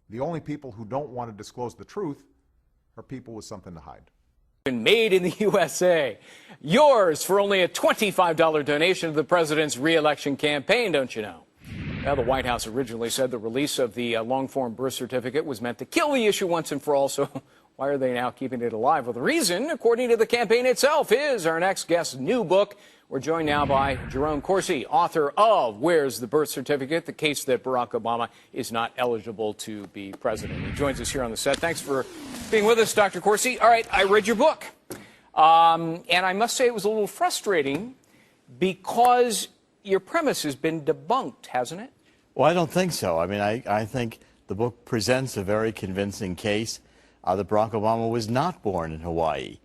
The only people who don't want to disclose the truth are people with something to hide. Made in the USA. Yours for only a $25 donation to the president's re-election campaign, don't you know? Well, the White House originally said the release of the long-form birth certificate was meant to kill the issue once and for all, so why are they now keeping it alive? Well, the reason, according to the campaign itself, is our next guest's new book. We're joined now by Jerome Corsi, author of Where's the Birth Certificate? The Case That Barack Obama is Not Eligible to Be President. He joins us here on the set. Thanks for being with us, Dr. Corsi. All right, I read your book, and I must say it was a little frustrating because your premise has been debunked, hasn't it? Well, I don't think so. I mean, I think the book presents a very convincing case that Barack Obama was not born in Hawaii.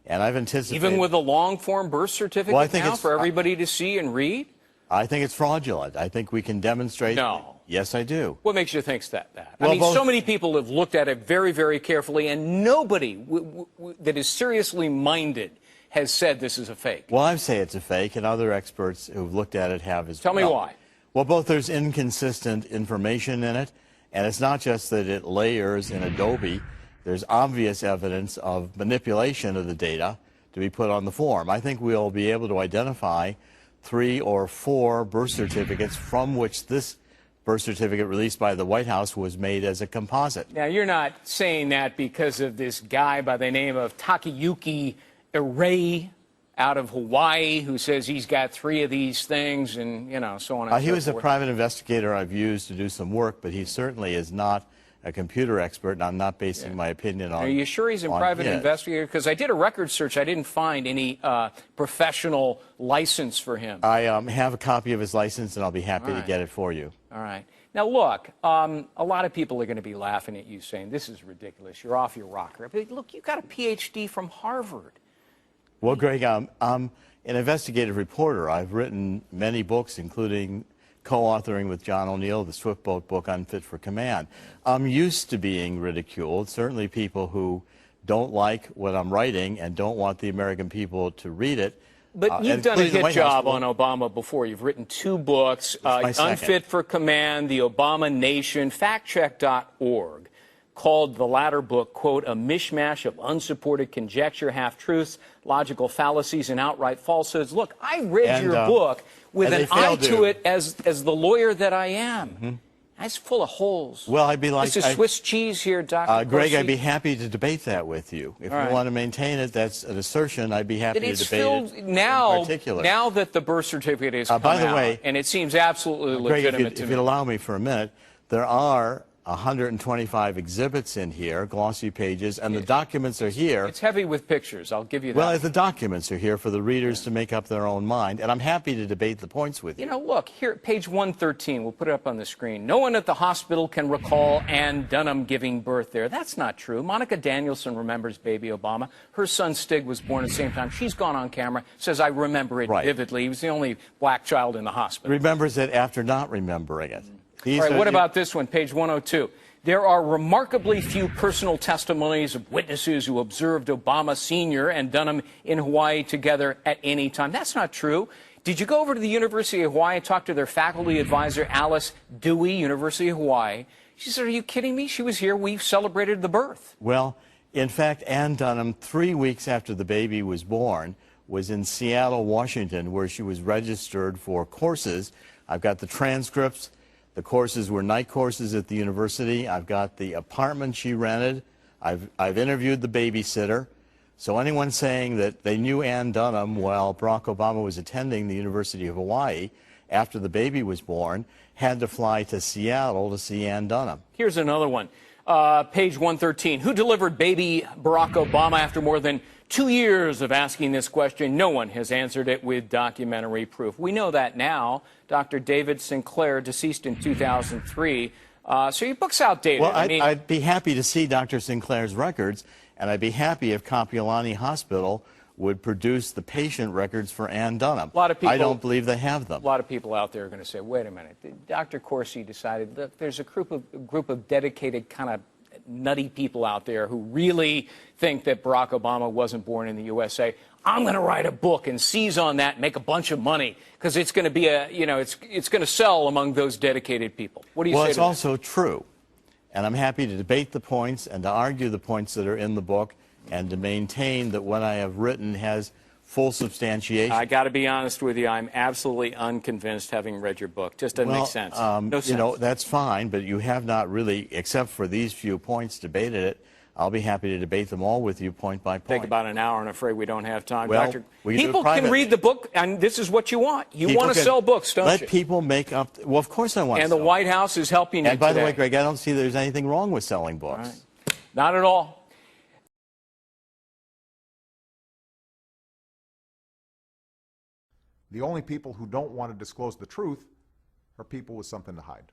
And I've anticipated... Even with a long-form birth certificate now for everybody to see and read? I think it's fraudulent. I think we can demonstrate... No. Yes, I do. What makes you think that? Well, I mean, so many people have looked at it very, very carefully, and nobody that is seriously minded has said this is a fake. Well, I say it's a fake, and other experts who've looked at it have as well. Tell me why. Well, both there's inconsistent information in it, and it's not just that it layers in Adobe. There's obvious evidence of manipulation of the data to be put on the form. I think we'll be able to identify 3 or 4 birth certificates from which this birth certificate released by the White House was made as a composite. Now, you're not saying that because of this guy by the name of Takayuki Irae out of Hawaii who says he's got 3 of these things and, you know, so on and so forth. He was a private investigator I've used to do some work, but he certainly is not a computer expert, and I'm not basing my opinion on... Are you sure he's a private investigator? Because I did a record search. I didn't find any professional license for him. I have a copy of his license, and I'll be happy to get it for you. All right. Now, look, a lot of people are going to be laughing at you saying, this is ridiculous. You're off your rocker. But look, you got a Ph.D. from Harvard. Well, Greg, I'm an investigative reporter. I've written many books, including co-authoring with John O'Neill the Swiftboat book, Unfit for Command. I'm used to being ridiculed. Certainly people who don't like what I'm writing and don't want the American people to read it. But you've done a hit job on Obama before. You've written 2 books, Unfit for Command, The Obama Nation, factcheck.org, called the latter book, quote, a mishmash of unsupported conjecture, half-truths, logical fallacies, and outright falsehoods. Look, I read your book with an eye to it as the lawyer that I am. Mm-hmm. It's full of holes. Well, I'd be like... This is Swiss cheese here, Dr. Greg, I'd be happy to debate that with you. If you want to maintain it, that's an assertion. I'd be happy to debate it now, in particular. Now that the birth certificate has come out, and it seems absolutely legitimate Greg, if you'd allow me for a minute, there are 125 exhibits in here, glossy pages, and the documents are here. It's heavy with pictures, I'll give you that. Well, the documents are here for the readers to make up their own mind, and I'm happy to debate the points with you. You know, look, here, page 113, we'll put it up on the screen. No one at the hospital can recall Ann Dunham giving birth there. That's not true. Monica Danielson remembers baby Obama. Her son Stig was born at the same time. She's gone on camera, says, I remember it vividly. He was the only black child in the hospital. Remembers it after not remembering it. All right, what about this one, page 102? There are remarkably few personal testimonies of witnesses who observed Obama Sr. and Dunham in Hawaii together at any time. That's not true. Did you go over to the University of Hawaii and talk to their faculty advisor, Alice Dewey, University of Hawaii? She said, are you kidding me? She was here. We celebrated the birth. Well, in fact, Ann Dunham, 3 weeks after the baby was born, was in Seattle, Washington, where she was registered for courses. I've got the transcripts. The courses were night courses at the university. I've got the apartment she rented. I've interviewed the babysitter. So anyone saying that they knew Ann Dunham while Barack Obama was attending the University of Hawaii after the baby was born had to fly to Seattle to see Ann Dunham. Here's another one. Page 113. Who delivered baby Barack Obama after more than 2 years of asking this question? No one has answered it with documentary proof. We know that now. Dr. David Sinclair, deceased in 2003. So your book's outdated. Well, I'd be happy to see Dr. Sinclair's records, and I'd be happy if Kapiolani Hospital would produce the patient records for Ann Dunham. A lot of people, I don't believe they have them. A lot of people out there are going to say, wait a minute, Dr. Corsi decided, look, there's a group of dedicated kind of nutty people out there who really think that Barack Obama wasn't born in the USA. I'm going to write a book and seize on that and make a bunch of money because it's going to be a, you know, it's going to sell among those dedicated people. What do you say to that? Well, it's also true. And I'm happy to debate the points and to argue the points that are in the book and to maintain that what I have written has full substantiation. I got to be honest with you. I'm absolutely unconvinced having read your book. Just doesn't make sense. No sense. You know, that's fine, but you have not really, except for these few points, debated it. I'll be happy to debate them all with you point by point. Take about an hour, and I'm afraid we don't have time. Well, Doctor, we can do it people can privately. read the book, and this is what you want. You People want to can sell books, don't let you? people make up. Well, of course I want And to the sell. White House is helping you And by the today. way, Greg, I don't see there's anything wrong with selling books. Right. Not at all. The only people who don't want to disclose the truth are people with something to hide.